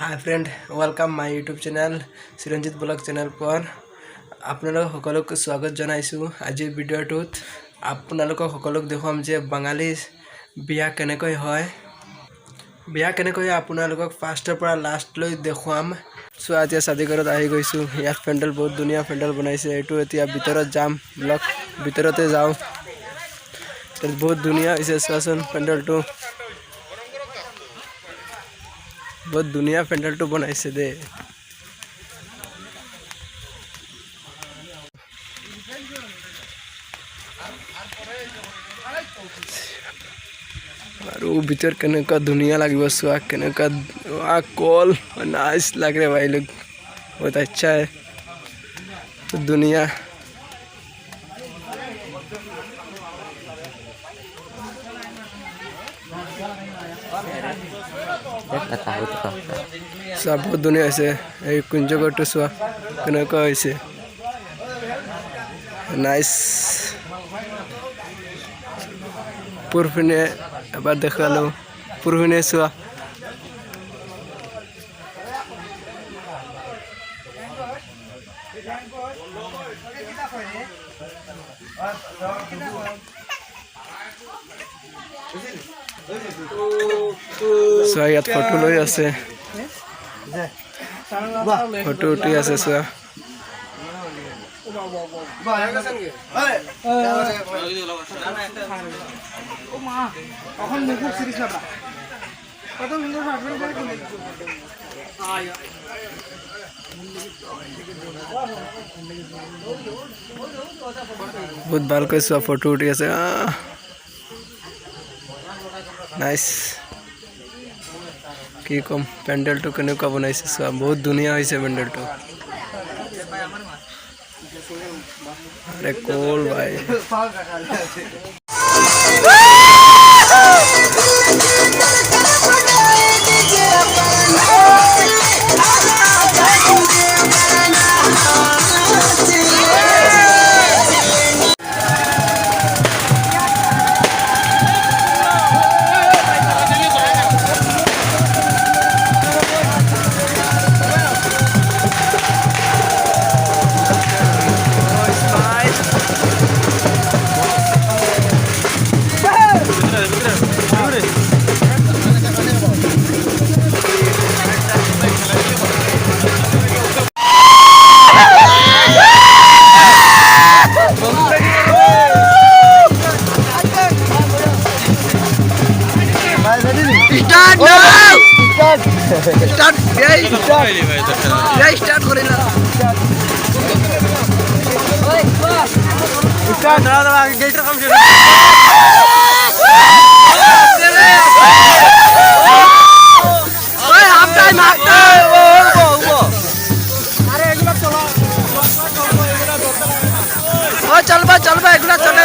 Hi friend, welcome my YouTube channel Chiranjit blog channel पर आपनालोक सकलोक स्वागत जनाइछु। आज भिडिओटुत आपनालोक सकलोक देखुवाम जे बांगाली बिया केनेকৈ হয়। बिया केनेকৈ आपनालोকক फार्स्टर পৰা लास्ट লৈ দেখুৱাম। सो आज शादी घरत आহি গৈছো। ইয়াত পেন্ডেল बहुत ধুনীয়া পেন্ডেল বনাইছে। এটো এতিয়া ভিতৰত যাম, ব্লগ ভিতৰতে যাও। বহুত ধুনীয়া হৈছে চোৱাচোন পেন্ডেলটো। बहुत दुनिया पेंडल तो बनाइसे दे। और वो भीतर कने का दुनिया लगी बस कने का कॉल नाइस लग रहे भाई लोग, बहुत अच्छा है तो दुनिया। सब बहुत दुनिया ऐसे कुंज गटो चुआ कैसे नाइस पुरफिने एबार देखा लो पुरफिने चुआ ইয়াত ফটো লৈ আছে, ফটো উঠি আছে চোৱা। বহুত ভালকৈ চোৱা ফটো উঠি আছে। नाइस কি কম পেন্ডেলটো কেনেকুৱা বনাইছে চোৱা, বহুত ধুনীয়া হৈছে পেন্ডেলটো। আরে কোল ভাই चलबा एगुला चले